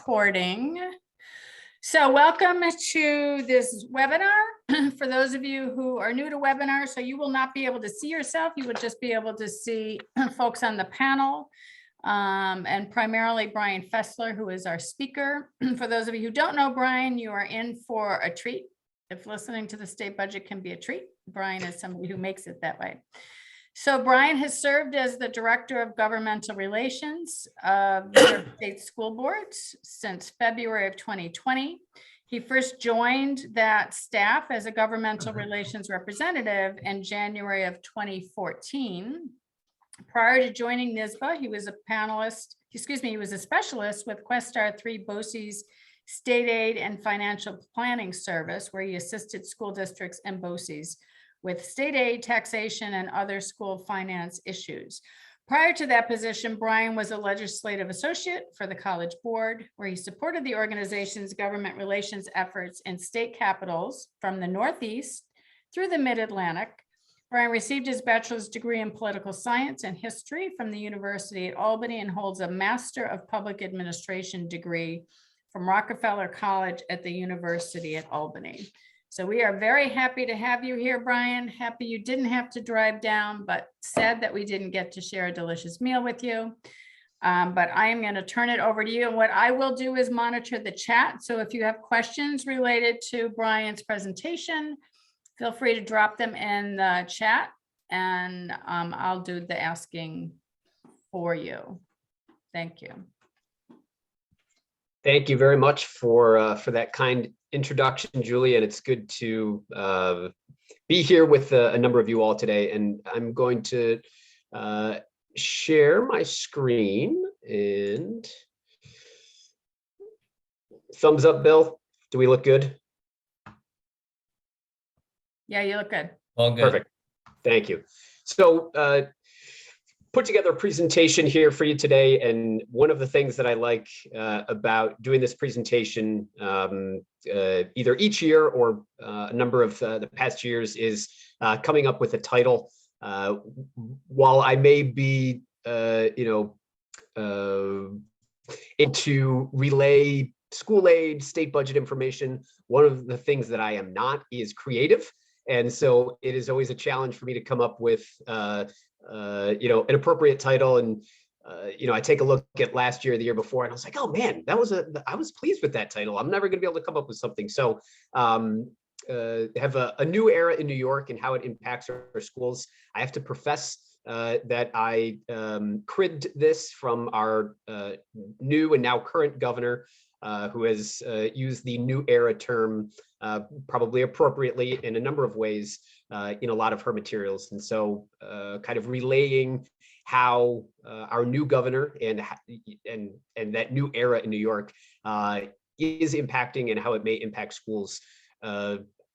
recording. So welcome to this webinar. For those of you who are new to webinars, so you will not be able to see yourself. You would just be able to see folks on the panel, and primarily Brian Fessler, who is our speaker. For those of you who don't know Brian, you are in for a treat. If listening to the state budget can be a treat, Brian is somebody who makes it that way. So Brian has served as the Director of Governmental Relations of New York State School Boards since February of 2020. He first joined that staff as a governmental relations representative in January of 2014. Prior to joining NYSSBA, he was a specialist with Questar 3 BOCES State Aid and Financial Planning Service, where he assisted school districts and BOCES with state aid, taxation, and other school finance issues. Prior to that position, Brian was a legislative associate for the College Board, where he supported the organization's government relations efforts in state capitals from the Northeast through the Mid-Atlantic. Brian received his bachelor's degree in political science and history from the University at Albany and holds a Master of Public Administration degree from Rockefeller College at the University at Albany. So we are very happy to have you here, Brian. Happy you didn't have to drive down, but sad that we didn't get to share a delicious meal with you. But I am going to turn it over to you. And what I will do is monitor the chat. So if you have questions related to Brian's presentation, feel free to drop them in the chat and I'll do the asking for you. Thank you. Thank you very much for that kind introduction, Julie, and it's good to be here with a number of you all today. And I'm going to share my screen and thumbs up, Bill. Do we look good? Yeah, you look good. All good. Perfect. Thank you. So put together a presentation here for you today. And one of the things that I like about doing this presentation either each year or a number of the past years is coming up with a title. While I may be, into relay school aid, state budget information, one of the things that I am not is creative. And so it is always a challenge for me to come up with an appropriate title. And I take a look at last year, the year before, and I was like, oh man, I was pleased with that title. I'm never going to be able to come up with something. So have a new era in New York and how it impacts our schools. I have to profess that I cribbed this from our new and now current governor, who has used the new era term probably appropriately in a number of ways in a lot of her materials. And so kind of relaying how our new governor and that new era in New York is impacting and how it may impact schools.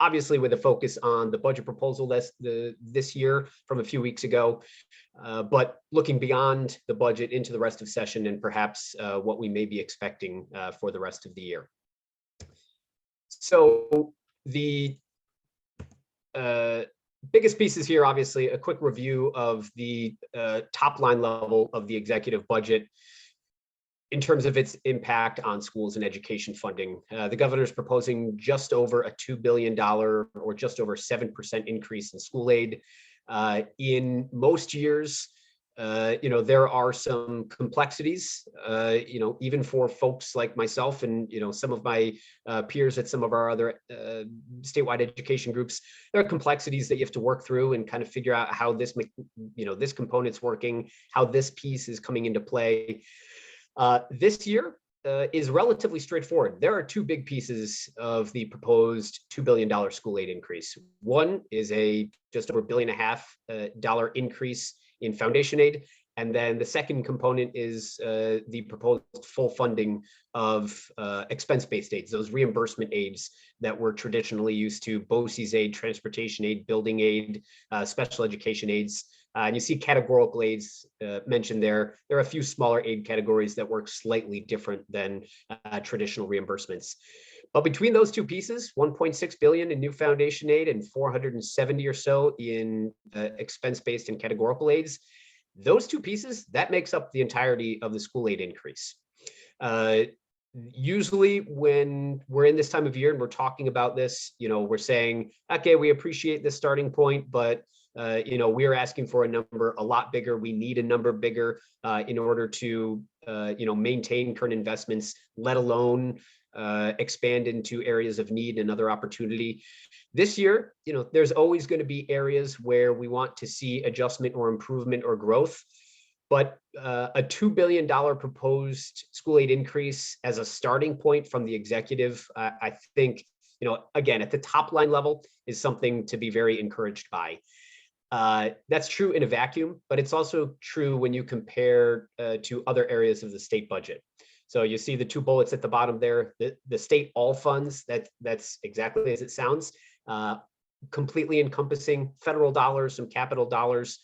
Obviously with a focus on the budget proposal this year from a few weeks ago, but looking beyond the budget into the rest of session and perhaps what we may be expecting for the rest of the year. So the biggest pieces here, obviously, a quick review of the top line level of the executive budget in terms of its impact on schools and education funding. The governor is proposing just over a $2 billion or just over 7% increase in school aid. In most years, there are some complexities, even for folks like myself and, some of my peers at some of our other statewide education groups. There are complexities that you have to work through and kind of figure out how this, this component's working, how this piece is coming into play. This year is relatively straightforward. There are two big pieces of the proposed $2 billion school aid increase. One is a just over $1.5 billion increase in foundation aid. And then the second component is the proposed full funding of expense-based aids, those reimbursement aids that we're traditionally used to: BOCES aid, transportation aid, building aid, special education aids. And you see categorical aids mentioned there. There are a few smaller aid categories that work slightly different than traditional reimbursements. But between those two pieces, 1.6 billion in new foundation aid and 470 or so in expense-based and categorical aids, those two pieces, that makes up the entirety of the school aid increase. usually when we're in this time of year and we're talking about this, we're saying, okay, we appreciate the starting point, but we're asking for a number a lot bigger. We need a number bigger in order to, maintain current investments, let alone expand into areas of need and other opportunity. This year, there's always going to be areas where we want to see adjustment or improvement or growth. But a $2 billion proposed school aid increase as a starting point from the executive, I think, again, at the top line level is something to be very encouraged by. That's true in a vacuum, but it's also true when you compare to other areas of the state budget. So you see the two bullets at the bottom there, the state all funds, that's exactly as it sounds, completely encompassing federal dollars, some capital dollars,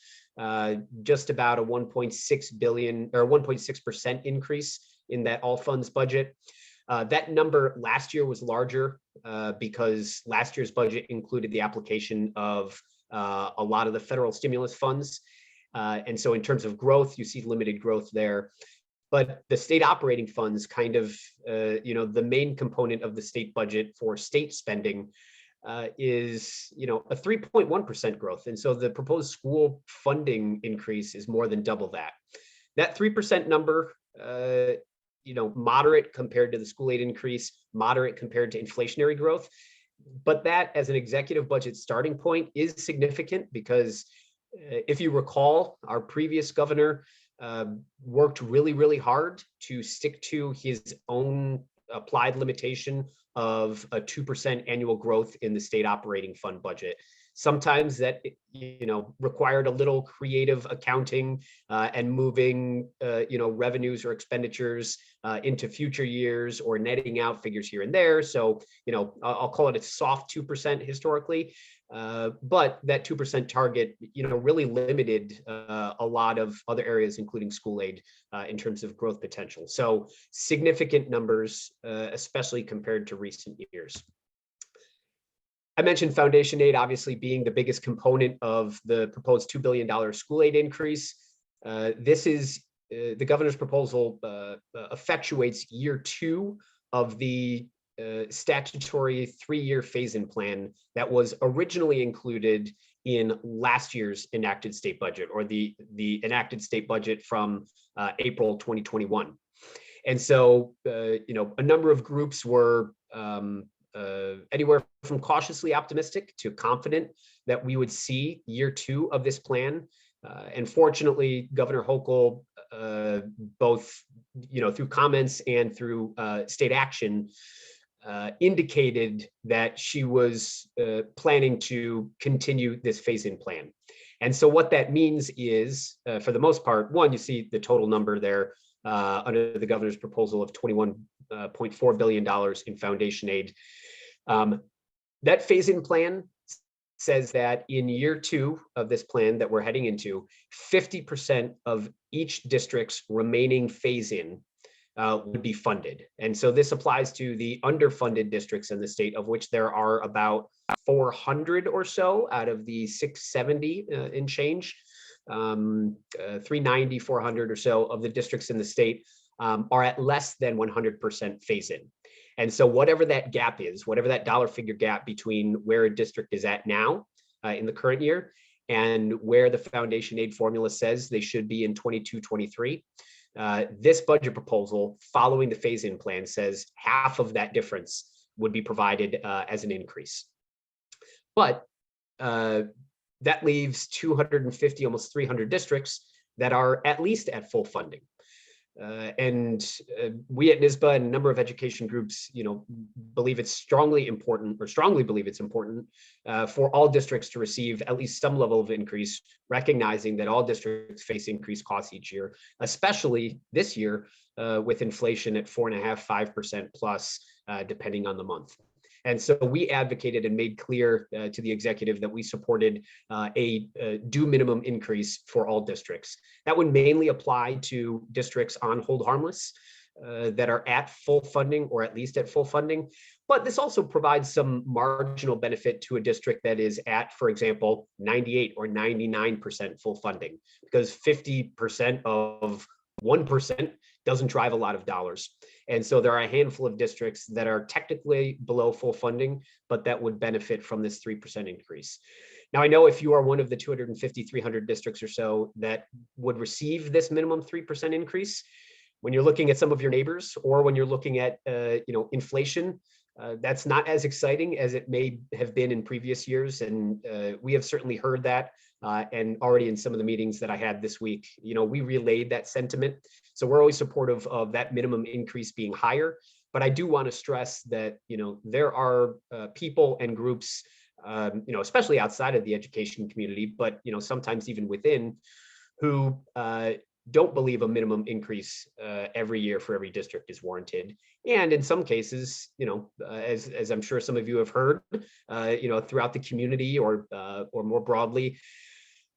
just about a 1.6 billion or 1.6% increase in that all funds budget. That number last year was larger because last year's budget included the application of a lot of the federal stimulus funds. And so in terms of growth, you see limited growth there. But the state operating funds kind of, the main component of the state budget for state spending is, a 3.1% growth. And so the proposed school funding increase is more than double that. That 3% number, moderate compared to the school aid increase, moderate compared to inflationary growth. But that as an executive budget starting point is significant because if you recall, our previous governor worked really, really hard to stick to his own applied limitation of a 2% annual growth in the state operating fund budget. Sometimes that, required a little creative accounting and moving, revenues or expenditures into future years or netting out figures here and there. So, I'll call it a soft 2% historically. But that 2% target, really limited a lot of other areas, including school aid, in terms of growth potential. So significant numbers, especially compared to recent years. I mentioned foundation aid obviously being the biggest component of the proposed $2 billion school aid increase. This is the governor's proposal effectuates year 2 of the statutory 3-year phase-in plan that was originally included in last year's enacted state budget, or the enacted state budget from April 2021. And so, a number of groups were anywhere from cautiously optimistic to confident that we would see year 2 of this plan. And fortunately, Governor Hochul, both through comments and through state action, indicated that she was planning to continue this phase-in plan. And so what that means is, for the most part, one, you see the total number there under the governor's proposal of $21.4 billion in foundation aid. That phase-in plan says that in year 2 of this plan that we're heading into, 50% of each district's remaining phase-in would be funded. And so this applies to the underfunded districts in the state, of which there are about 400 or so out of the 670 in change, 390, 400 or so of the districts in the state are at less than 100% phase-in. And so whatever that gap is, whatever that dollar figure gap between where a district is at now in the current year and where the foundation aid formula says they should be in 22-23, this budget proposal following the phase-in plan says half of that difference would be provided as an increase. But that leaves 250, almost 300 districts that are at least at full funding. And we at NYSSBA and a number of education groups, believe it's strongly important, or strongly believe it's important for all districts to receive at least some level of increase, recognizing that all districts face increased costs each year, especially this year with inflation at 4.5%, 5% plus, depending on the month. And so we advocated and made clear to the executive that we supported a due minimum increase for all districts. That would mainly apply to districts on hold harmless that are at full funding or at least at full funding. But this also provides some marginal benefit to a district that is at, for example, 98 or 99% full funding, because 50% of 1% doesn't drive a lot of dollars. And so there are a handful of districts that are technically below full funding, but that would benefit from this 3% increase. Now, I know if you are one of the 250, 300 districts or so that would receive this minimum 3% increase, when you're looking at some of your neighbors, or when you're looking at inflation, that's not as exciting as it may have been in previous years. And we have certainly heard that. And already in some of the meetings that I had this week, we relayed that sentiment. So we're always supportive of that minimum increase being higher. But I do want to stress that, there are people and groups, especially outside of the education community, but, sometimes even within, who don't believe a minimum increase every year for every district is warranted. And in some cases, as I'm sure some of you have heard, throughout the community or more broadly,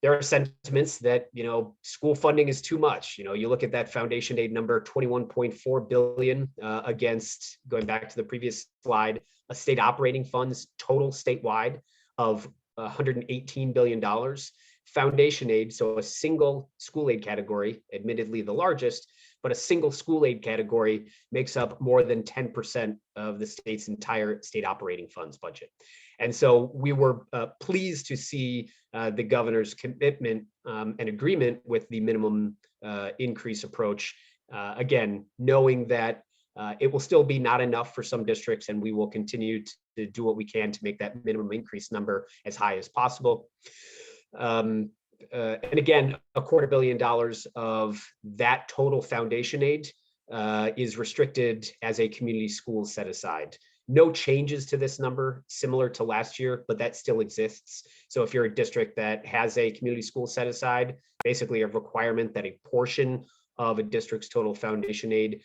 there are sentiments that, school funding is too much. You look at that foundation aid number, 21.4 billion against, going back to the previous slide, a state operating funds total statewide of $118 billion. Foundation aid, so a single school aid category, admittedly the largest, but a single school aid category makes up more than 10% of the state's entire state operating funds budget. And so we were pleased to see the governor's commitment and agreement with the minimum increase approach. Again, knowing that it will still be not enough for some districts, and we will continue to do what we can to make that minimum increase number as high as possible. And again, $250 million of that total foundation aid is restricted as a community school set aside. No changes to this number, similar to last year, but that still exists. So if you're a district that has a community school set aside, basically a requirement that a portion of a district's total foundation aid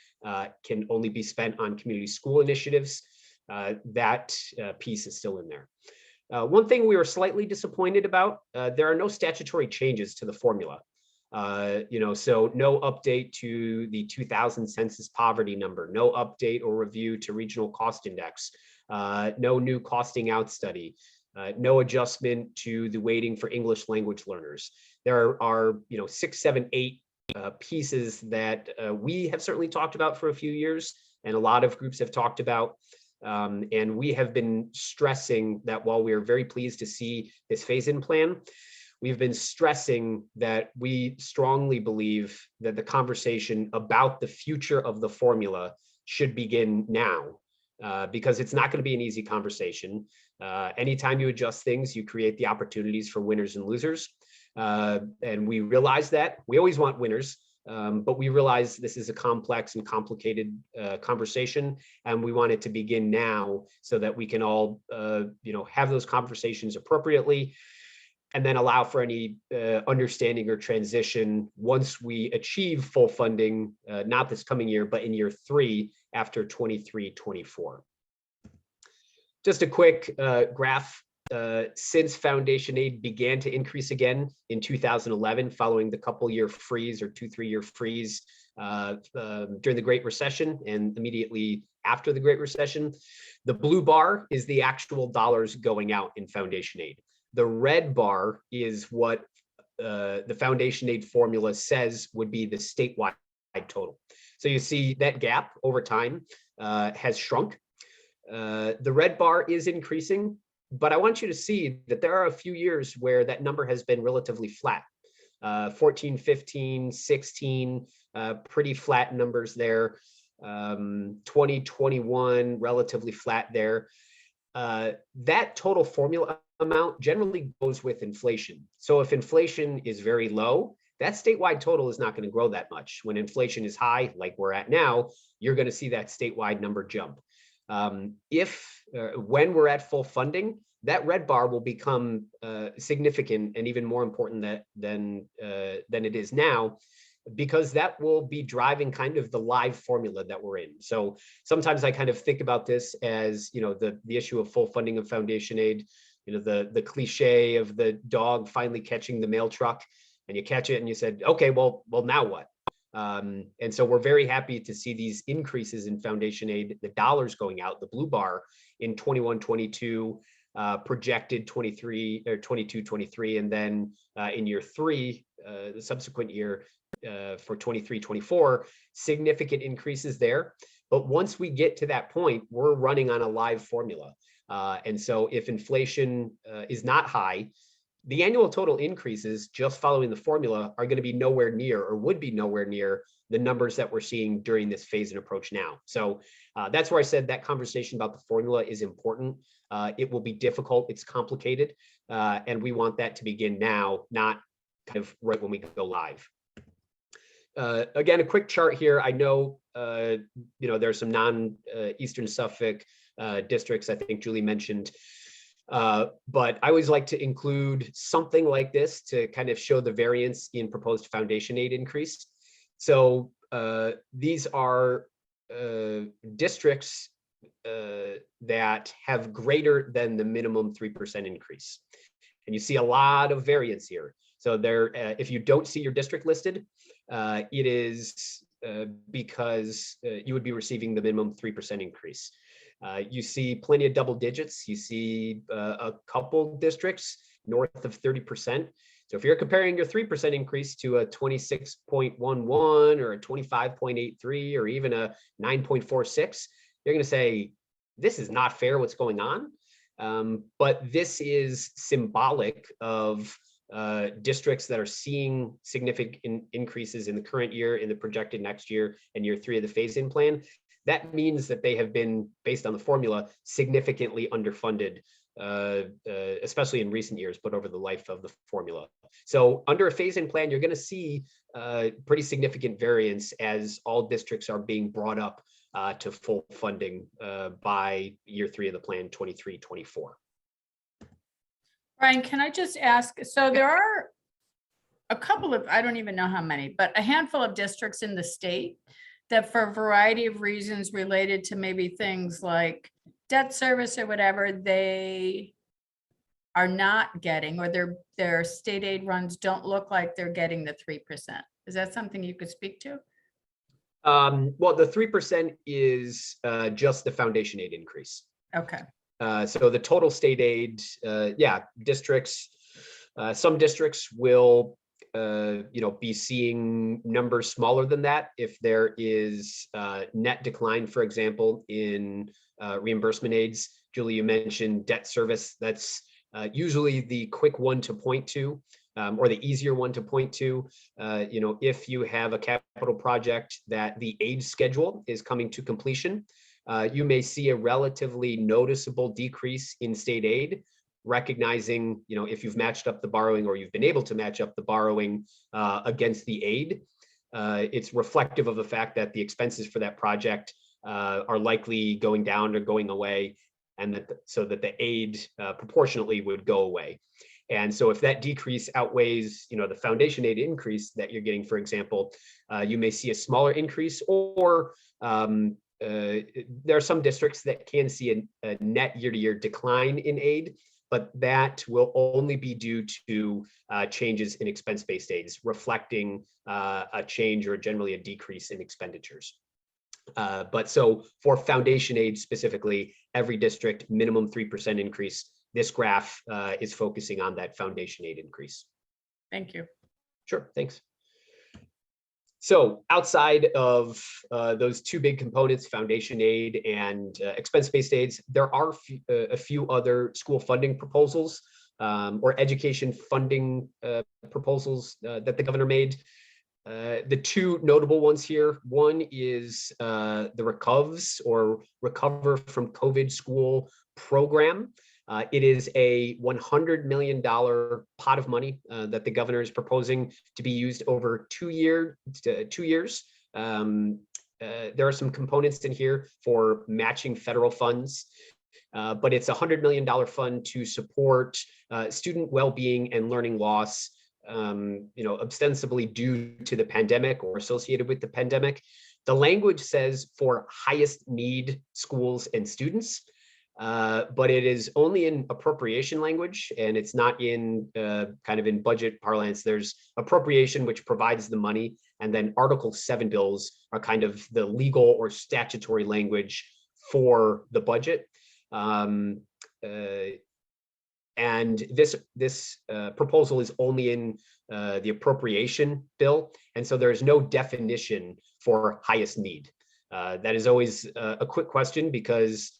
can only be spent on community school initiatives, that piece is still in there. One thing we were slightly disappointed about, there are no statutory changes to the formula. So no update to the 2000 census poverty number, no update or review to regional cost index, no new costing out study, no adjustment to the weighting for English language learners. There are, 6, 7, 8 pieces that we have certainly talked about for a few years, and a lot of groups have talked about. And we have been stressing that while we are very pleased to see this phase-in plan, we've been stressing that we strongly believe that the conversation about the future of the formula should begin now, because it's not going to be an easy conversation. Anytime you adjust things, you create the opportunities for winners and losers. And we realize that. We always want winners. But we realize this is a complex and complicated conversation, and we want it to begin now so that we can all, have those conversations appropriately, and then allow for any understanding or transition once we achieve full funding, not this coming year, but in year 3 after 23-24. Just a quick graph. Since foundation aid began to increase again in 2011, following the couple-year freeze or 2-3 year freeze during the Great Recession and immediately after the Great Recession, the blue bar is the actual dollars going out in foundation aid. The red bar is what the foundation aid formula says would be the statewide total. So you see that gap over time has shrunk. The red bar is increasing. But I want you to see that there are a few years where that number has been relatively flat. 14, 15, 16, pretty flat numbers there. 2021, relatively flat there. That total formula amount generally goes with inflation. So if inflation is very low, that statewide total is not going to grow that much. When inflation is high, like we're at now, you're going to see that statewide number jump. When we're at full funding, that red bar will become significant and even more important than it is now, because that will be driving kind of the live formula that we're in. So sometimes I kind of think about this as, the issue of full funding of foundation aid, the cliche of the dog finally catching the mail truck, and you catch it and you said, okay, well, now what? And so we're very happy to see these increases in foundation aid, the dollars going out, the blue bar in 21-22, projected 23 or 22-23, and then in year 3, the subsequent year for 23-24, significant increases there. But once we get to that point, we're running on a live formula. And so if inflation is not high, the annual total increases just following the formula are going to be nowhere near, or would be nowhere near, the numbers that we're seeing during this phase and approach now. So that's where I said that conversation about the formula is important. It will be difficult, it's complicated, and we want that to begin now, not kind of right when we go live. Again, a quick chart here. I know, there's some non-Eastern Suffolk districts, I think Julie mentioned, but I always like to include something like this to kind of show the variance in proposed foundation aid increase. So these are districts that have greater than the minimum 3% increase. And you see a lot of variance here. So there, if you don't see your district listed, it is because you would be receiving the minimum 3% increase. You see plenty of double digits. You see a couple districts north of 30%. So if you're comparing your 3% increase to a 26.11 or a 25.83 or even a 9.46, you're going to say, this is not fair, what's going on? But this is symbolic of districts that are seeing significant increases in the current year, in the projected next year, and year 3 of the phase-in plan. That means that they have been, based on the formula, significantly underfunded, especially in recent years, but over the life of the formula. So under a phase-in plan, you're going to see pretty significant variance as all districts are being brought up to full funding by year 3 of the plan, 23-24. Brian, can I just ask, so there are a couple of, I don't even know how many, but a handful of districts in the state that for a variety of reasons related to maybe things like debt service or whatever, they are not getting, or their state aid runs don't look like they're getting the 3%. Is that something you could speak to? Well, the 3% is just the foundation aid increase. Okay. So the total state aid, districts, some districts will, be seeing numbers smaller than that if there is net decline, for example, in reimbursement aids. Julie, you mentioned debt service. That's usually the quick one to point to, or the easier one to point to. If you have a capital project that the aid schedule is coming to completion, you may see a relatively noticeable decrease in state aid, recognizing, if you've matched up the borrowing or you've been able to match up the borrowing against the aid, it's reflective of the fact that the expenses for that project are likely going down or going away, and so that the aid proportionately would go away. And so if that decrease outweighs, the foundation aid increase that you're getting, for example, you may see a smaller increase, or there are some districts that can see a net year-to-year decline in aid, but that will only be due to changes in expense-based aids, reflecting a change or generally a decrease in expenditures. But so for foundation aid specifically, every district minimum 3% increase. This graph is focusing on that foundation aid increase. Thank you. Sure, thanks. So outside of those two big components, foundation aid and expense-based aids, there are a few other school funding proposals or education funding proposals that the governor made. The two notable ones here, one is the RECOVS, or Recover from COVID School program. It is a $100 million pot of money that the governor is proposing to be used over 2 years. There are some components in here for matching federal funds, but it's a $100 million fund to support student well-being and learning loss, ostensibly due to the pandemic or associated with the pandemic. The language says for highest need schools and students. But it is only in appropriation language, and it's not in kind of in budget parlance. There's appropriation, which provides the money, and then Article 7 bills are kind of the legal or statutory language for the budget. And this proposal is only in the appropriation bill. And so there is no definition for highest need. That is always a quick question because,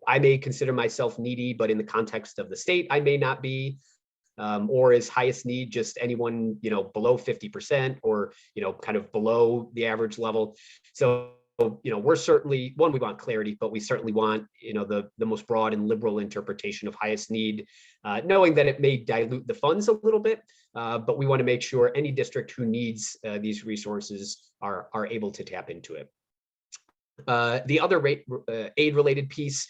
I may consider myself needy, but in the context of the state, I may not be. Or is highest need just anyone, below 50% or, kind of below the average level? So, we're certainly, we want clarity, but we certainly want, the most broad and liberal interpretation of highest need, knowing that it may dilute the funds a little bit, but we want to make sure any district who needs these resources are able to tap into it. The other aid-related piece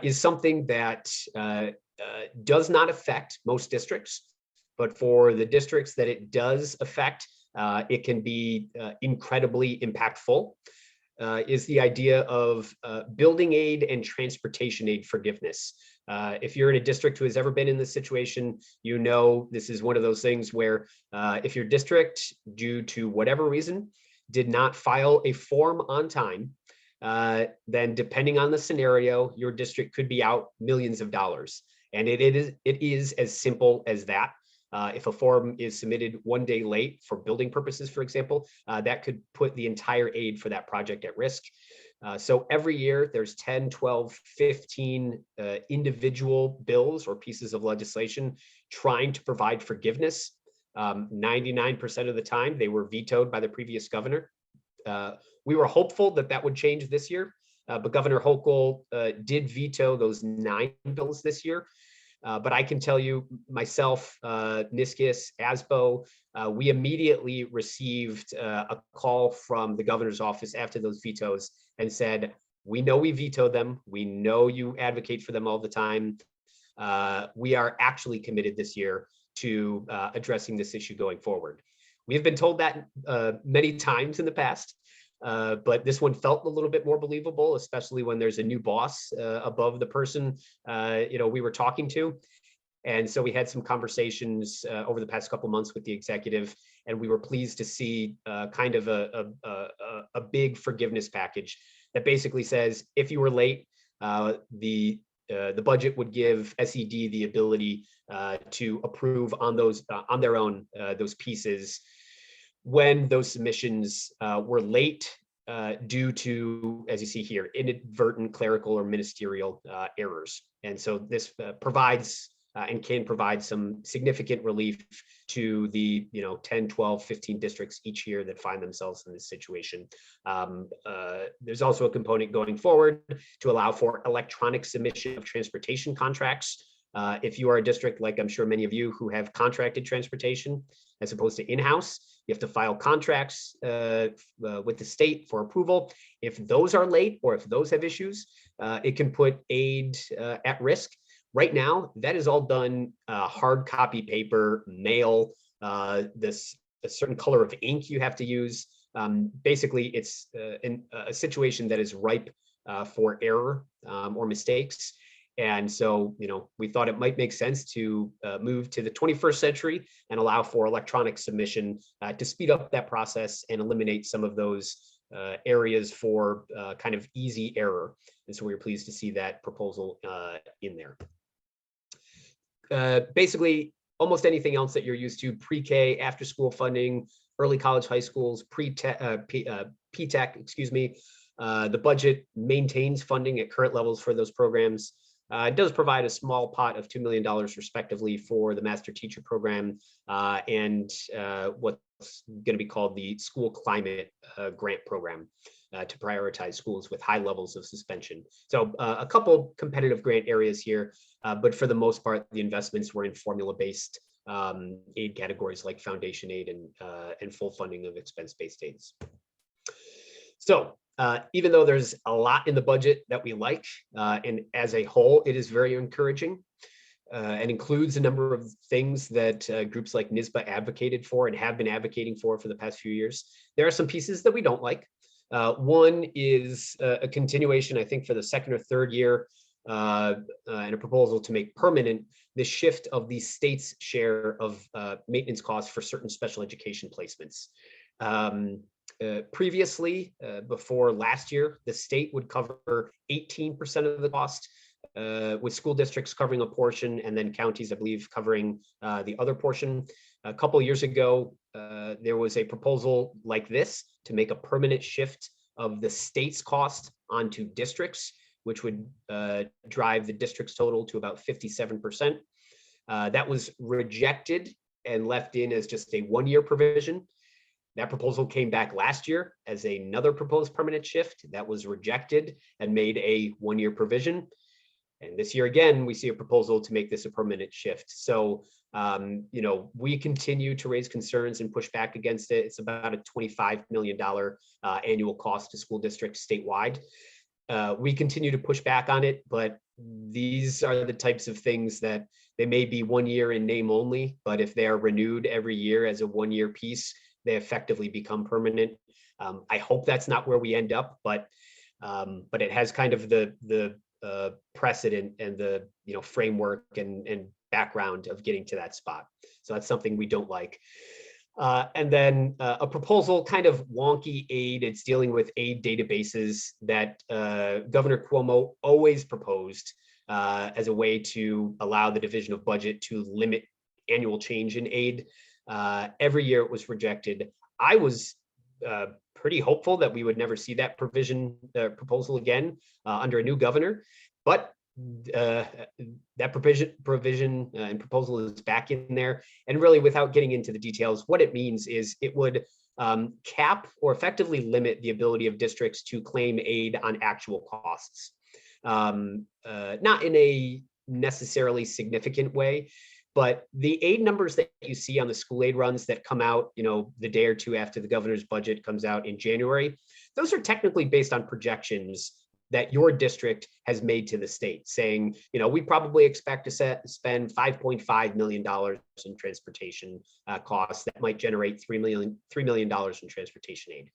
is something that does not affect most districts, but for the districts that it does affect, it can be incredibly impactful, is the idea of building aid and transportation aid forgiveness. If you're in a district who has ever been in this situation, this is one of those things where if your district, due to whatever reason, did not file a form on time, then depending on the scenario, your district could be out millions of dollars. And it is as simple as that. If a form is submitted one day late for building purposes, for example, that could put the entire aid for that project at risk. So every year there's 10, 12, 15 individual bills or pieces of legislation trying to provide forgiveness. 99% of the time they were vetoed by the previous governor. We were hopeful that would change this year, but Governor Hochul did veto those 9 bills this year. But I can tell you myself, NYSSBA, ASBO, we immediately received a call from the governor's office after those vetoes and said, we know we vetoed them. We know you advocate for them all the time. We are actually committed this year to addressing this issue going forward. We have been told that many times in the past, but this one felt a little bit more believable, especially when there's a new boss above the person we were talking to. And so we had some conversations over the past couple months with the executive, and we were pleased to see kind of a big forgiveness package that basically says if you were late, the budget would give SED the ability to approve on those on their own those pieces when those submissions were late due to, as you see here, inadvertent clerical or ministerial errors. And so this provides and can provide some significant relief to the 10, 12, 15 districts each year that find themselves in this situation. There's also a component going forward to allow for electronic submission of transportation contracts. If you are a district, like I'm sure many of you who have contracted transportation as opposed to in-house, you have to file contracts with the state for approval. If those are late or if those have issues, it can put aid at risk. Right now, that is all done hard copy paper, mail, a certain color of ink you have to use. Basically, it's a situation that is ripe for error or mistakes. And so, we thought it might make sense to move to the 21st century and allow for electronic submission to speed up that process and eliminate some of those areas for kind of easy error. And so we were pleased to see that proposal in there. Basically, almost anything else that you're used to, pre-K, after school funding, early college, high schools, P-TECH, excuse me. The budget maintains funding at current levels for those programs. It does provide a small pot of $2 million respectively for the Master Teacher Program and what's going to be called the School Climate Grant Program to prioritize schools with high levels of suspension. So a couple competitive grant areas here, but for the most part, the investments were in formula-based aid categories like foundation aid and full funding of expense-based aids. So even though there's a lot in the budget that we like, and as a whole, it is very encouraging and includes a number of things that groups like NYSSBA advocated for and have been advocating for the past few years. There are some pieces that we don't like. One is a continuation, I think, for the second or third year, and a proposal to make permanent the shift of the state's share of maintenance costs for certain special education placements. Previously, before last year, the state would cover 18% of the cost with school districts covering a portion and then counties, I believe, covering the other portion. A couple of years ago, there was a proposal like this to make a permanent shift of the state's cost onto districts, which would drive the district's total to about 57%. That was rejected and left in as just a one-year provision. That proposal came back last year as another proposed permanent shift that was rejected and made a one-year provision. And this year again, we see a proposal to make this a permanent shift. So, we continue to raise concerns and push back against it. It's about a $25 million annual cost to school districts statewide. We continue to push back on it, but these are the types of things that they may be 1 year in name only, but if they are renewed every year as a one-year piece, they effectively become permanent. I hope that's not where we end up, but it has kind of the precedent and the framework and background of getting to that spot. So that's something we don't like. And then a proposal, kind of wonky aid. It's dealing with aid databases that Governor Cuomo always proposed as a way to allow the division of budget to limit annual change in aid. Every year it was rejected. I was pretty hopeful that we would never see that proposal again under a new governor, but that provision and proposal is back in there. And really, without getting into the details, what it means is it would cap or effectively limit the ability of districts to claim aid on actual costs. Not in a necessarily significant way, but the aid numbers that you see on the school aid runs that come out, the day or two after the governor's budget comes out in January, those are technically based on projections that your district has made to the state, saying, we probably expect to spend $5.5 million in transportation costs that might generate $3 million in transportation aid.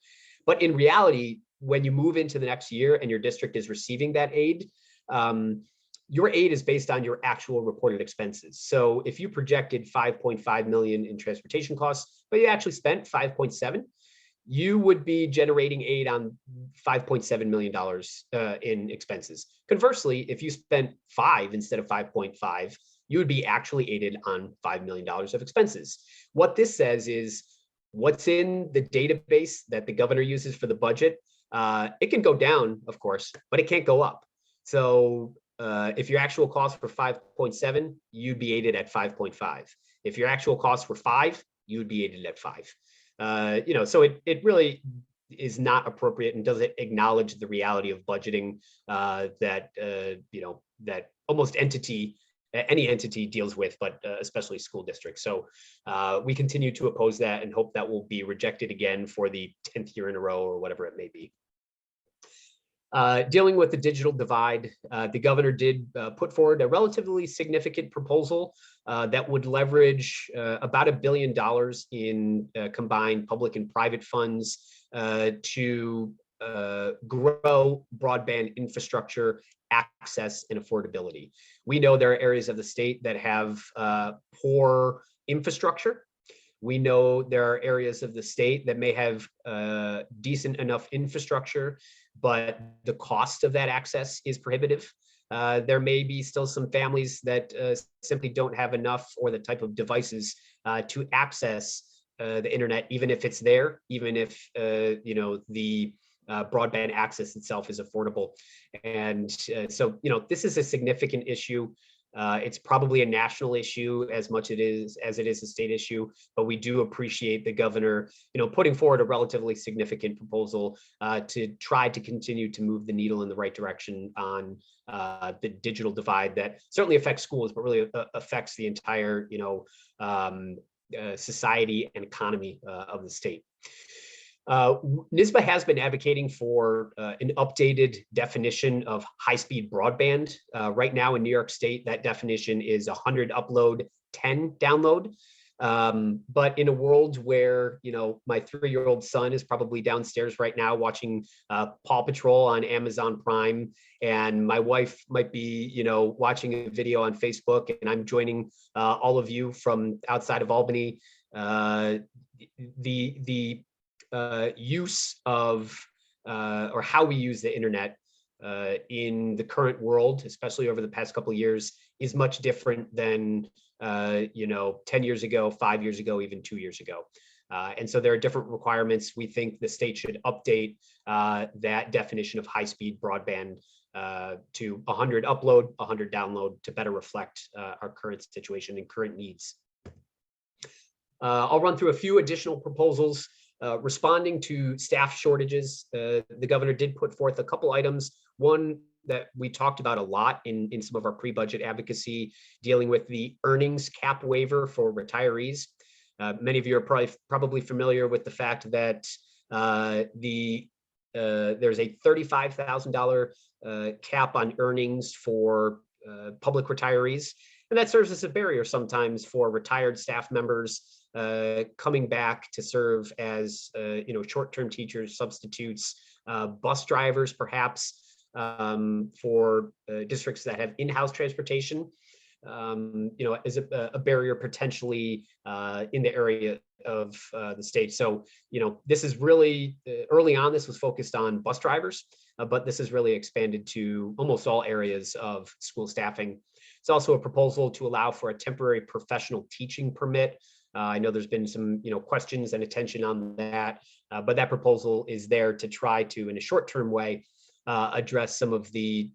But in reality, when you move into the next year and your district is receiving that aid, your aid is based on your actual reported expenses. So if you projected 5.5 million in transportation costs, but you actually spent 5.7, you would be generating aid on $5.7 million in expenses. Conversely, if you spent 5 instead of 5.5, you would be actually aided on $5 million of expenses. What this says is what's in the database that the governor uses for the budget, it can go down, of course, but it can't go up. So if your actual costs were 5.7, you'd be aided at 5.5. If your actual costs were 5, you would be aided at 5. So it really is not appropriate and doesn't acknowledge the reality of budgeting that almost any entity deals with, but especially school districts. So we continue to oppose that and hope that will be rejected again for the 10th year in a row or whatever it may be. Dealing with the digital divide, the governor did put forward a relatively significant proposal that would leverage about $1 billion in combined public and private funds to grow broadband infrastructure, access, and affordability. We know there are areas of the state that have poor infrastructure. We know there are areas of the state that may have decent enough infrastructure, but the cost of that access is prohibitive. There may be still some families that simply don't have enough or the type of devices to access the internet, even if it's there, even if the broadband access itself is affordable. And so this is a significant issue. It's probably a national issue as much as it is a state issue, but we do appreciate the governor, putting forward a relatively significant proposal to try to continue to move the needle in the right direction on the digital divide that certainly affects schools, but really affects the entire, society and economy of the state. NYSSBA has been advocating for an updated definition of high-speed broadband. Right now in New York State, that definition is 100 upload, 10 download. But in a world where, my 3-year-old son is probably downstairs right now watching Paw Patrol on Amazon Prime, and my wife might be, watching a video on Facebook, and I'm joining all of you from outside of Albany, the use of or how we use the internet in the current world, especially over the past couple of years, is much different than 10 years ago, 5 years ago, even 2 years ago. And so there are different requirements. We think the state should update that definition of high-speed broadband to 100 upload, 100 download to better reflect our current situation and current needs. I'll run through a few additional proposals. Responding to staff shortages, the governor did put forth a couple items. One that we talked about a lot in some of our pre-budget advocacy, dealing with the earnings cap waiver for retirees. Many of you are probably familiar with the fact that there's a $35,000 cap on earnings for public retirees. And that serves as a barrier sometimes for retired staff members coming back to serve as short-term teachers, substitutes, bus drivers, perhaps for districts that have in-house transportation. As a barrier potentially in the area of the state. So, this is really early on, this was focused on bus drivers, but this is really expanded to almost all areas of school staffing. It's also a proposal to allow for a temporary professional teaching permit. I know there's been some, questions and attention on that, but that proposal is there to try to, in a short-term way, address some of the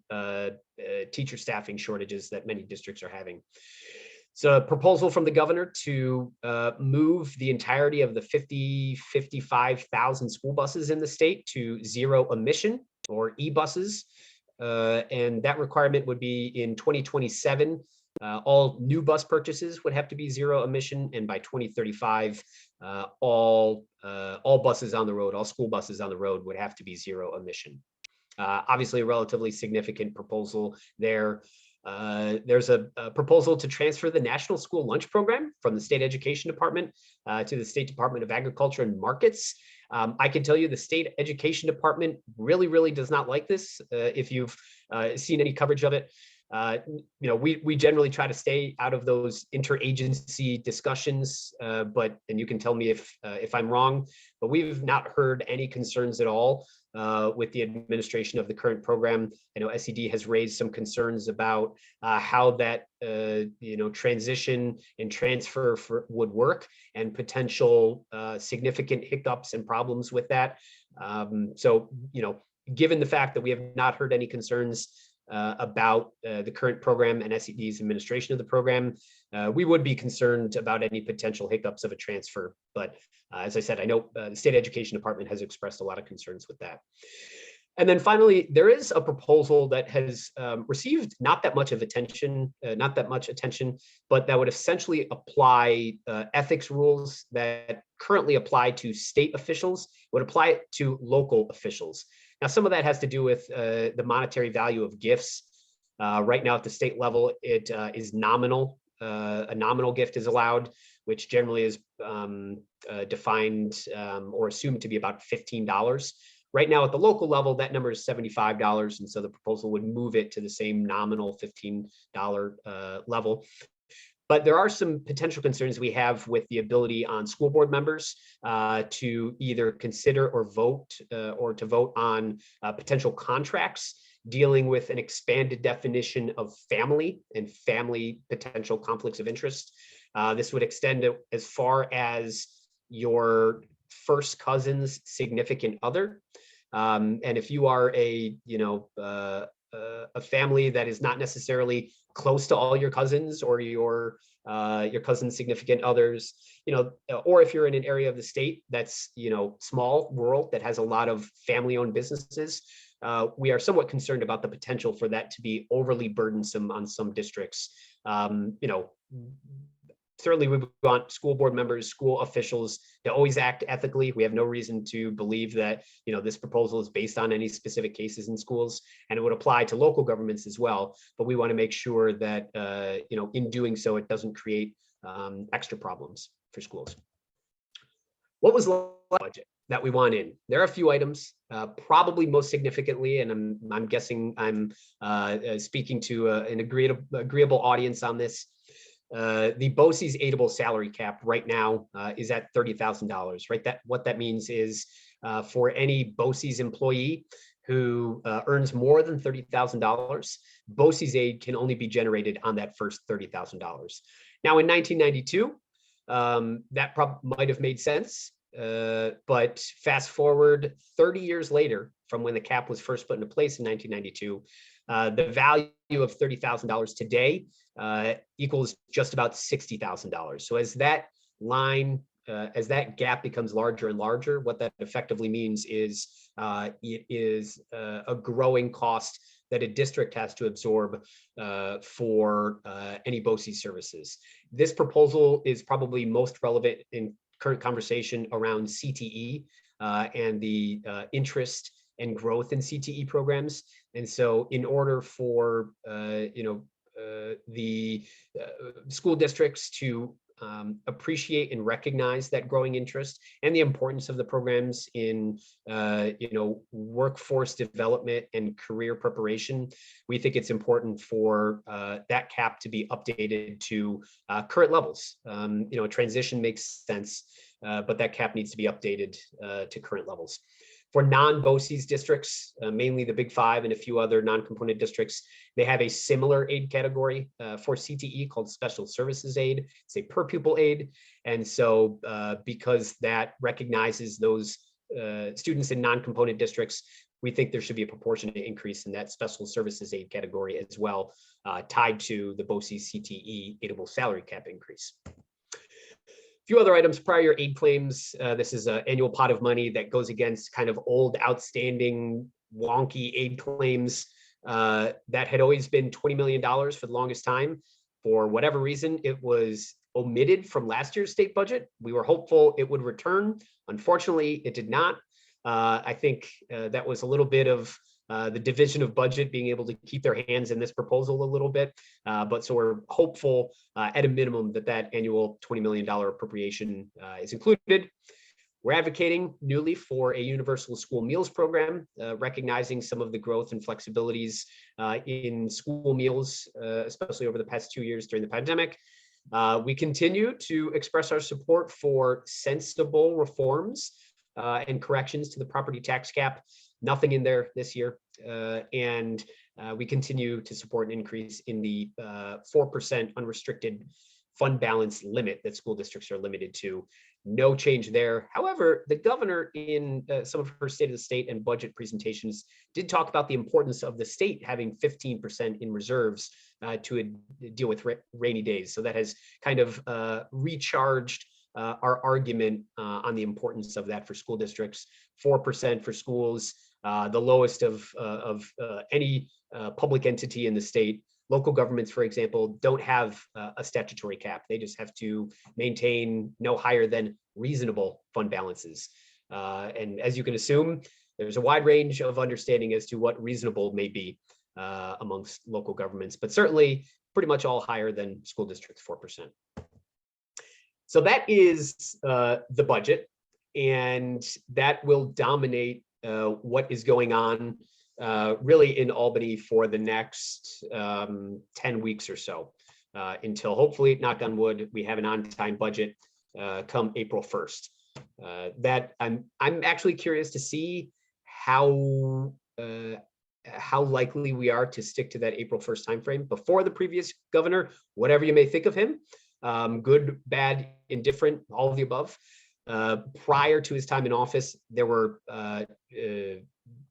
teacher staffing shortages that many districts are having. So a proposal from the governor to move the entirety of the 55,000 school buses in the state to zero emission or e-buses. And that requirement would be in 2027. All new bus purchases would have to be zero emission. And by 2035, all buses on the road, all school buses on the road would have to be zero emission. Obviously, a relatively significant proposal there. There's a proposal to transfer the National School Lunch Program from the State Education Department to the State Department of Agriculture and Markets. I can tell you the State Education Department really does not like this. If you've seen any coverage of it, we generally try to stay out of those interagency discussions, and you can tell me if I'm wrong, but we've not heard any concerns at all with the administration of the current program. I know SED has raised some concerns about how that transition and transfer would work, and potential significant hiccups and problems with that. So given the fact that we have not heard any concerns about the current program and SED's administration of the program, we would be concerned about any potential hiccups of a transfer. But as I said, I know the State Education Department has expressed a lot of concerns with that. And then finally, there is a proposal that has received not that much attention, but that would essentially apply ethics rules that currently apply to state officials, would apply it to local officials. Now, some of that has to do with the monetary value of gifts. Right now at the state level, it is nominal. A nominal gift is allowed, which generally is defined or assumed to be about $15. Right now at the local level, that number is $75. And so the proposal would move it to the same nominal $15 level. But there are some potential concerns we have with the ability on school board members to either consider or vote on potential contracts dealing with an expanded definition of family and family potential conflicts of interest. This would extend it as far as your first cousin's significant other. And if you are a family that is not necessarily close to all your cousins or your cousin's significant others, or if you're in an area of the state that's, small, rural, that has a lot of family-owned businesses, we are somewhat concerned about the potential for that to be overly burdensome on some districts. Certainly we want school board members, school officials to always act ethically. We have no reason to believe that, this proposal is based on any specific cases in schools, and it would apply to local governments as well. But we want to make sure that, in doing so, it doesn't create extra problems for schools. What was the budget that we want in? There are a few items, probably most significantly, and I'm guessing I'm speaking to an agreeable audience on this. The BOCES Aidable Salary Cap right now is at $30,000, right? What that means is for any BOCES employee, who earns more than $30,000, BOCES aid can only be generated on that first $30,000. Now, in 1992, that might have made sense, but fast forward 30 years later from when the cap was first put into place in 1992, the value of $30,000 today equals just about $60,000. So as that line, as that gap becomes larger and larger, what that effectively means is it is a growing cost that a district has to absorb for any BOCES services. This proposal is probably most relevant in current conversation around CTE and the interest and growth in CTE programs. And so in order for the school districts to appreciate and recognize that growing interest and the importance of the programs in workforce development and career preparation, we think it's important for that cap to be updated to current levels. A transition makes sense, but that cap needs to be updated to current levels. For non-BOCES districts, mainly the Big Five and a few other non-component districts, they have a similar aid category for CTE called Special Services Aid. It's a per pupil aid. And so because that recognizes those students in non-component districts, we think there should be a proportionate increase in that Special Services Aid category as well, tied to the BOCES CTE aidable salary cap increase. Few other items, prior aid claims. This is an annual pot of money that goes against kind of old, outstanding, wonky aid claims that had always been $20 million for the longest time. For whatever reason, it was omitted from last year's state budget. We were hopeful it would return. Unfortunately, it did not. I think that was a little bit of the division of budget being able to keep their hands in this proposal a little bit. But so we're hopeful at a minimum that annual $20 million appropriation is included. We're advocating newly for a universal school meals program, recognizing some of the growth and flexibilities in school meals, especially over the past 2 years during the pandemic. We continue to express our support for sensible reforms and corrections to the property tax cap. Nothing in there this year. And we continue to support an increase in the 4% unrestricted fund balance limit that school districts are limited to. No change there. However, the governor in some of her State of the State and budget presentations did talk about the importance of the state having 15% in reserves to deal with rainy days. So that has kind of recharged our argument on the importance of that for school districts. 4% for schools, the lowest of any public entity in the state. Local governments, for example, don't have a statutory cap. They just have to maintain no higher than reasonable fund balances. And as you can assume, there's a wide range of understanding as to what reasonable may be amongst local governments, but certainly pretty much all higher than school districts, 4%. So that is the budget, and that will dominate what is going on really in Albany for the next 10 weeks or so, until hopefully, knock on wood, we have an on-time budget come April 1st. That I'm actually curious to see how likely we are to stick to that April 1st timeframe. Before the previous governor, whatever you may think of him, good, bad, indifferent, all of the above. Prior to his time in office, there were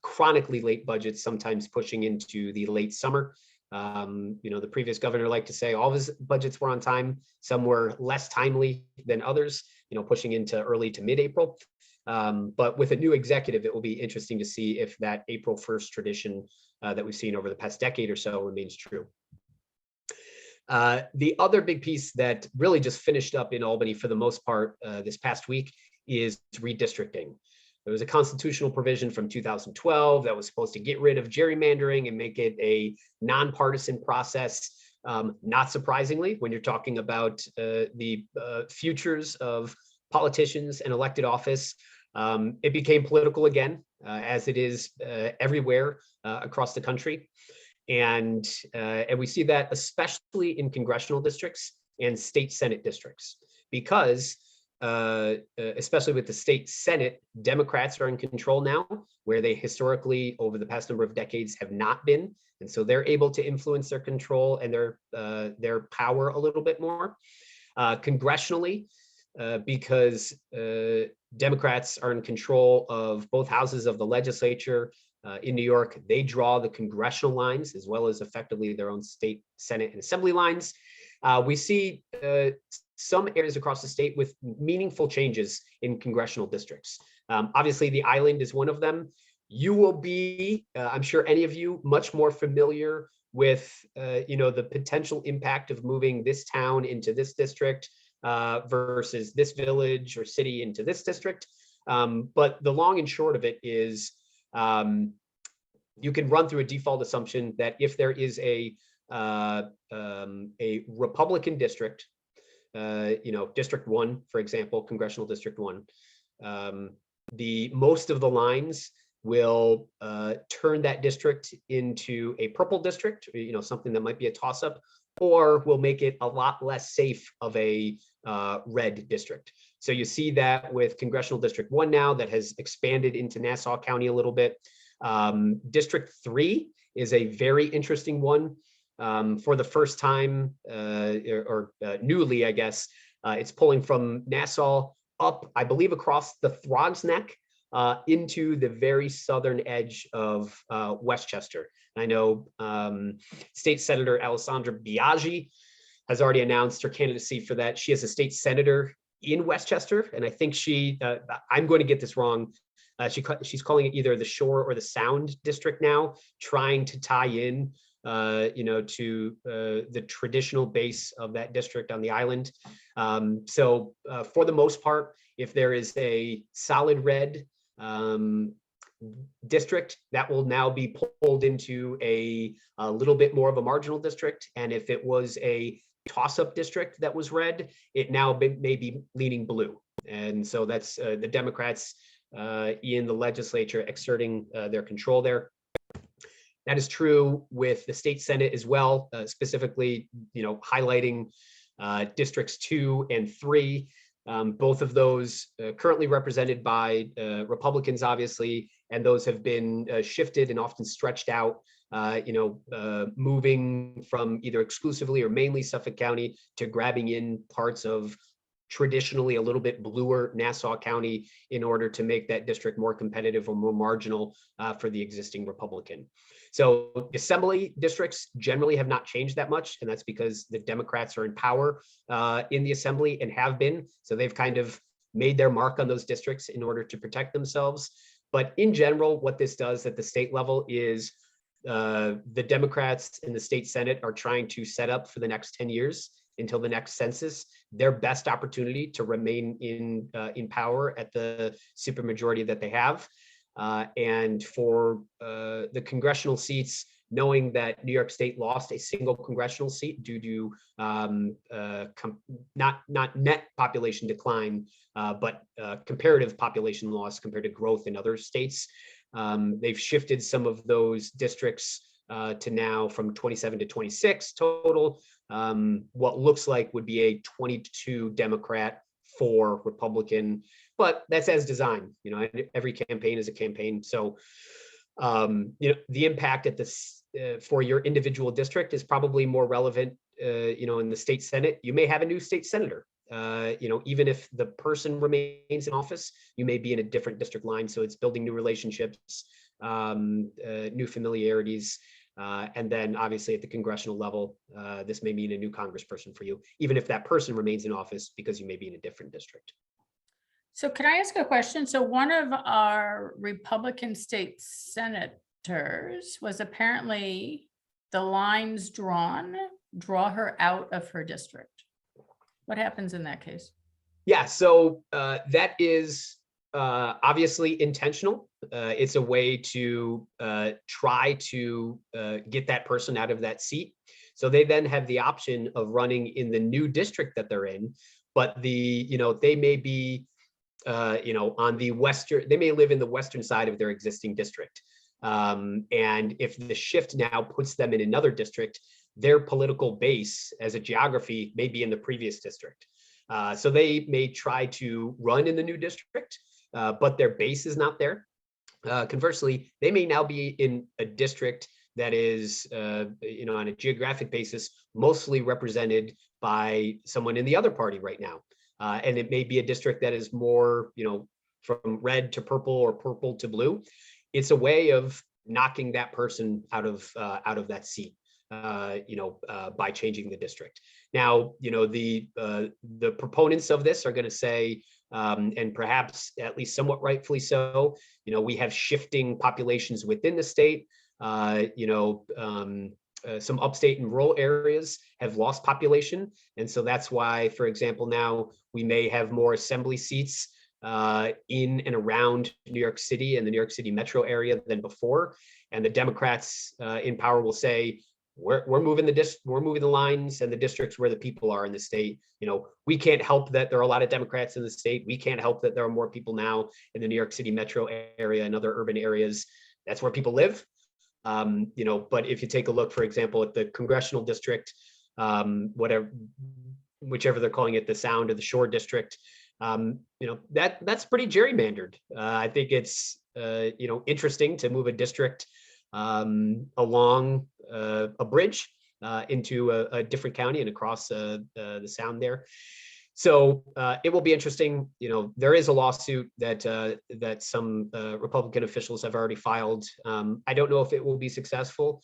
chronically late budgets, sometimes pushing into the late summer. The previous governor liked to say all of his budgets were on time. Some were less timely than others, pushing into early to mid-April. But with a new executive, it will be interesting to see if that April 1st tradition that we've seen over the past decade or so remains true. The other big piece that really just finished up in Albany for the most part this past week is redistricting. There was a constitutional provision from 2012 that was supposed to get rid of gerrymandering and make it a nonpartisan process. Not surprisingly, when you're talking about the futures of politicians and elected office, it became political again, as it is everywhere across the country. And we see that especially in congressional districts and state Senate districts, because especially with the state Senate, Democrats are in control now, where they historically, over the past number of decades, have not been. And so they're able to influence their control and their power a little bit more. Congressionally, because Democrats are in control of both houses of the legislature in New York, they draw the congressional lines as well as effectively their own state Senate and Assembly lines. We see some areas across the state with meaningful changes in congressional districts. Obviously, the island is one of them. You will be, I'm sure any of you, much more familiar with the potential impact of moving this town into this district versus this village or city into this district. But the long and short of it is you can run through a default assumption that if there is a Republican district, District 1, for example, Congressional District 1, most of the lines will turn that district into a purple district, something that might be a toss-up, or will make it a lot less safe of a red district. So you see that with Congressional District 1 now that has expanded into Nassau County a little bit. District 3 is a very interesting one. For the first time, newly, I guess, it's pulling from Nassau up, I believe, across the Throgs Neck into the very southern edge of Westchester. I know State Senator Alessandra Biaggi has already announced her candidacy for that. She is a state senator in Westchester, and I think I'm going to get this wrong. She's calling it either the Shore or the Sound District now, trying to tie in to the traditional base of that district on the island. So for the most part, if there is a solid red district, that will now be pulled into a little bit more of a marginal district. And if it was a toss-up district that was red, it now may be leaning blue. And so that's the Democrats in the legislature exerting their control there. That is true with the state Senate as well, specifically, highlighting districts 2 and 3. Both of those currently represented by Republicans, obviously, and those have been shifted and often stretched out, moving from either exclusively or mainly Suffolk County to grabbing in parts of traditionally a little bit bluer Nassau County in order to make that district more competitive or more marginal for the existing Republican. So assembly districts generally have not changed that much, and that's because the Democrats are in power in the assembly and have been. So they've kind of made their mark on those districts in order to protect themselves. But in general, what this does at the state level is the Democrats in the state Senate are trying to set up for the next 10 years until the next census their best opportunity to remain in power at the supermajority that they have. And for the congressional seats, knowing that New York State lost a single congressional seat due to not net population decline, but comparative population loss compared to growth in other states, they've shifted some of those districts to now from 27 to 26 total. What looks like would be a 22 Democrat, 4 Republican, but that's as designed. Every campaign is a campaign. So, the impact at this for your individual district is probably more relevant. In the state Senate, you may have a new state senator. Even if the person remains in office, you may be in a different district line. So it's building new relationships, new familiarities. And then obviously at the congressional level, this may mean a new congressperson for you, even if that person remains in office because you may be in a different district. So can I ask a question? So one of our Republican state senators was apparently the lines draw her out of her district. What happens in that case? Yeah, so that is obviously intentional. It's a way to try to get that person out of that seat. So they then have the option of running in the new district that they're in, but they may be on the western, they may live in the western side of their existing district. And if the shift now puts them in another district, their political base as a geography may be in the previous district. So they may try to run in the new district, but their base is not there. Conversely, they may now be in a district that is, on a geographic basis, mostly represented by someone in the other party right now. And it may be a district that is more, from red to purple or purple to blue. It's a way of knocking that person out of that seat, by changing the district. Now, the proponents of this are going to say, and perhaps at least somewhat rightfully so, we have shifting populations within the state. Some upstate and rural areas have lost population. And so that's why, for example, now we may have more assembly seats in and around New York City and the New York City metro area than before. And the Democrats in power will say, we're moving the lines and the districts where the people are in the state. We can't help that there are a lot of Democrats in the state. We can't help that there are more people now in the New York City metro area and other urban areas. That's where people live. But if you take a look, for example, at the congressional district, whichever they're calling it, the Sound or the Shore district, that's pretty gerrymandered. I think it's interesting to move a district along a bridge into a different county and across the Sound there. So it will be interesting. There is a lawsuit that some Republican officials have already filed. I don't know if it will be successful.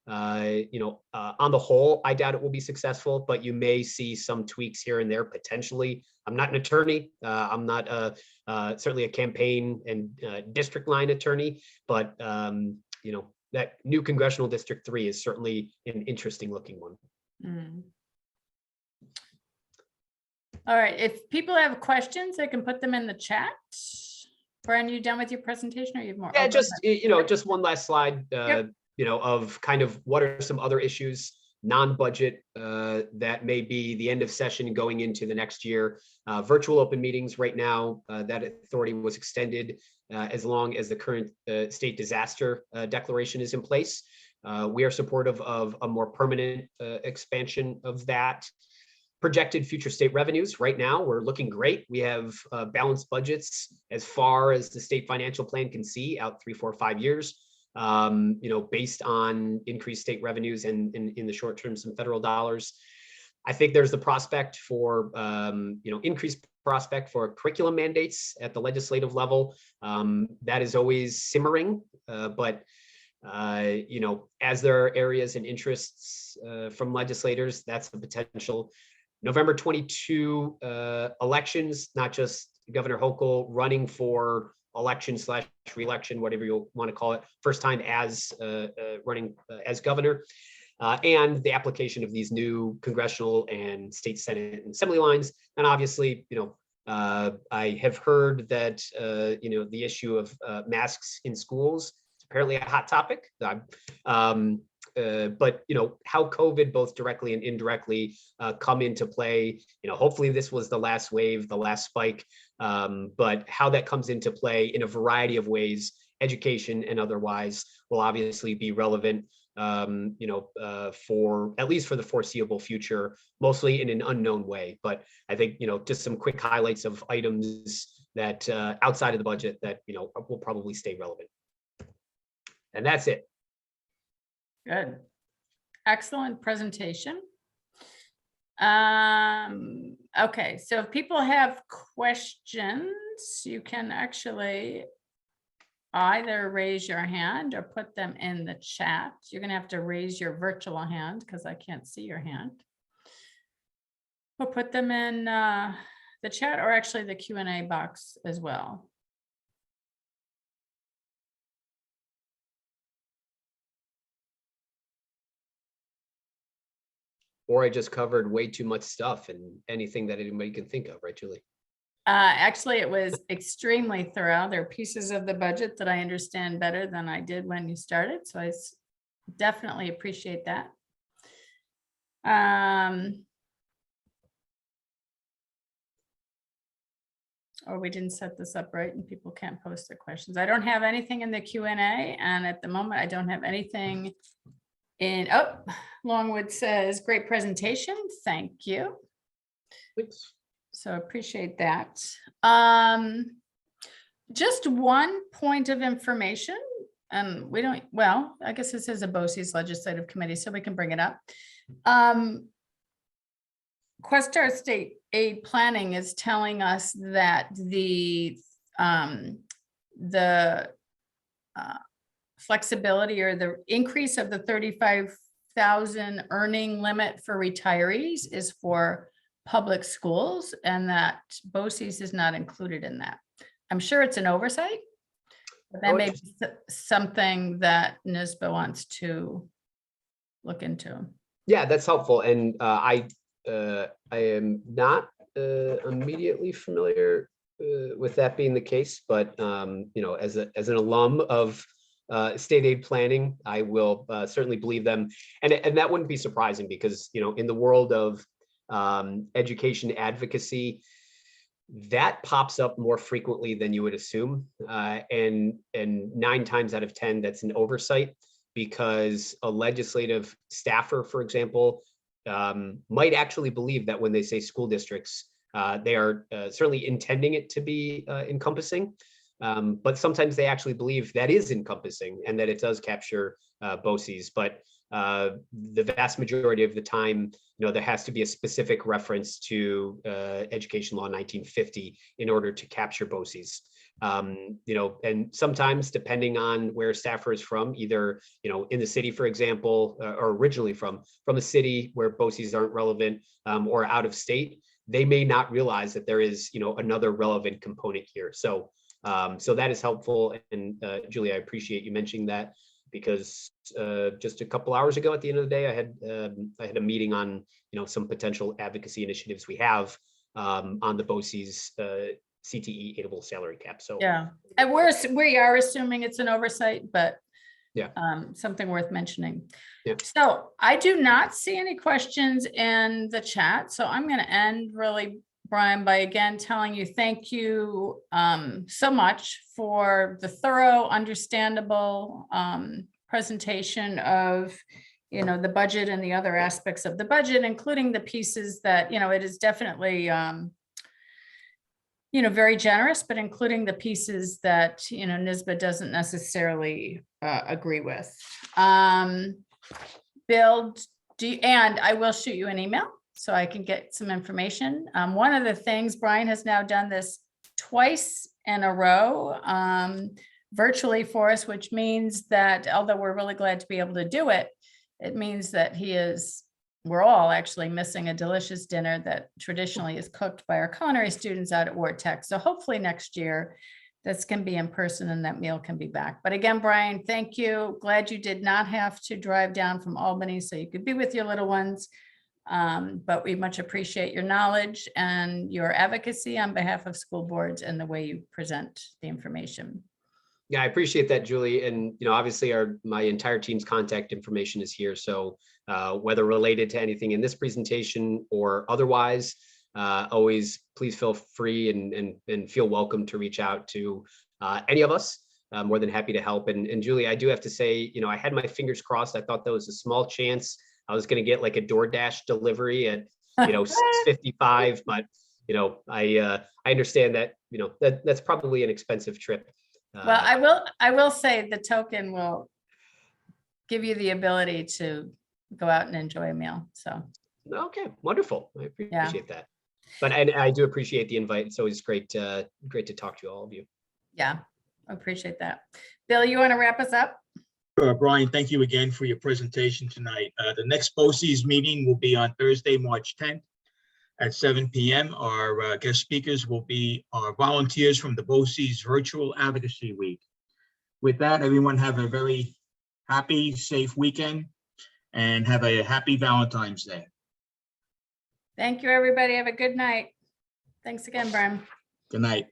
On the whole, I doubt it will be successful, but you may see some tweaks here and there potentially. I'm not an attorney. I'm not certainly a campaign and district line attorney, but that new congressional District 3 is certainly an interesting looking one. Mm. All right, if people have questions, they can put them in the chat. Brian, you done with your presentation or you have more? Yeah, just one last slide, Yep. Of kind of what are some other issues, non-budget, that may be the end of session going into the next year. Virtual open meetings right now, that authority was extended as long as the current state disaster declaration is in place. We are supportive of a more permanent expansion of that. Projected future state revenues right now, we're looking great. We have balanced budgets as far as the state financial plan can see out 3, 4, 5 years, based on increased state revenues and in the short term, some federal dollars. I think there's the prospect for, increased prospect for curriculum mandates at the legislative level. That is always simmering, but as there are areas and interests from legislators, that's the potential. November 22 elections, not just Governor Hochul running for election/re-election, whatever you want to call it, first time as running as governor, and the application of these new congressional and state Senate and Assembly lines. And obviously, I have heard that the issue of masks in schools is apparently a hot topic. But how COVID both directly and indirectly come into play. Hopefully this was the last wave, the last spike, but how that comes into play in a variety of ways, education and otherwise, will obviously be relevant, for at least for the foreseeable future, mostly in an unknown way. But I think just some quick highlights of items that outside of the budget that will probably stay relevant. And that's it. Good. Excellent presentation. Okay, so if people have questions, you can actually either raise your hand or put them in the chat. You're going to have to raise your virtual hand because I can't see your hand. Or put them in the chat or actually the Q&A box as well. Or I just covered way too much stuff and anything that anybody can think of, right, Julie? Actually, it was extremely thorough. There are pieces of the budget that I understand better than I did when you started. So I definitely appreciate that. Or we didn't set this up right and people can't post their questions. I don't have anything in the Q&A, and at the moment I don't have anything in. Longwood says, great presentation. Thank you. Thanks. So appreciate that. Just one point of information, and we don't, well, I guess this is a BOCES legislative committee, so we can bring it up. Questar State Aid Planning is telling us that the flexibility or the increase of the 35,000 earning limit for retirees is for public schools, and that BOCES is not included in that. I'm sure it's an oversight, but that may be something that NYSSBA wants to look into. Yeah, that's helpful. And I am not immediately familiar with that being the case, but you know, as an alum of state aid planning, I will certainly believe them, and that wouldn't be surprising because, you know, in the world of education advocacy, that pops up more frequently than you would assume, and 9 times out of 10 that's an oversight, because a legislative staffer, for example, might actually believe that when they say school districts, they are certainly intending it to be encompassing, but sometimes they actually believe that is encompassing and that it does capture BOCES. But the vast majority of the time, you know, there has to be a specific reference to Education Law 1950 in order to capture BOCES. You know, and sometimes depending on where a staffer is from, either, you know, in the city, for example, or originally from a city where BOCES aren't relevant, or out of state, they may not realize that there is, you know, another relevant component here. So so that is helpful. And Julie, I appreciate you mentioning that, because just a couple hours ago at the end of the day, I had a meeting on, you know, some potential advocacy initiatives we have on the BOCES CTE aidable salary cap. So yeah, and we are assuming it's an oversight, but yeah, something worth mentioning. Yeah. So I do not see any questions in the chat, so I'm going to end really, Brian, by again telling you thank you so much for the thorough, understandable presentation of, you know, the budget and the other aspects of the budget, including the pieces that, you know, it is definitely you know, very generous, but including the pieces that, you know, NYSSBA doesn't necessarily agree with. Bill, and I will shoot you an email so I can get some information. One of the things, Brian has now done this twice in a row virtually for us, which means that although we're really glad to be able to do it, it means that we're all actually missing a delicious dinner that traditionally is cooked by our culinary students out at Ward Tech. So hopefully next year this can be in person and that meal can be back. But again, Brian, thank you. Glad you did not have to drive down from Albany so you could be with your little ones. But we much appreciate your knowledge and your advocacy on behalf of school boards and the way you present the information. Yeah, I appreciate that, Julie. And, you know, obviously my entire team's contact information is here. So whether related to anything in this presentation or otherwise, always please feel free and feel welcome to reach out to any of us. I'm more than happy to help. And Julie, I do have to say, you know, I had my fingers crossed. I thought there was a small chance I was going to get like a DoorDash delivery at, you know, 6:55, but, you know, I understand that, you know, that's probably an expensive trip. Well, I will say the token will give you the ability to go out and enjoy a meal. So. Okay, wonderful. I appreciate that. But I do appreciate the invite. It's always great to talk to all of you. Yeah, I appreciate that. Bill, you want to wrap us up? Brian, thank you again for your presentation tonight. The next BOCES meeting will be on Thursday, March 10th at 7 p.m. Our guest speakers will be our volunteers from the BOCES Virtual Advocacy Week. With that, everyone have a very happy, safe weekend and have a happy Valentine's Day. Thank you, everybody. Have a good night. Thanks again, Brian. Good night.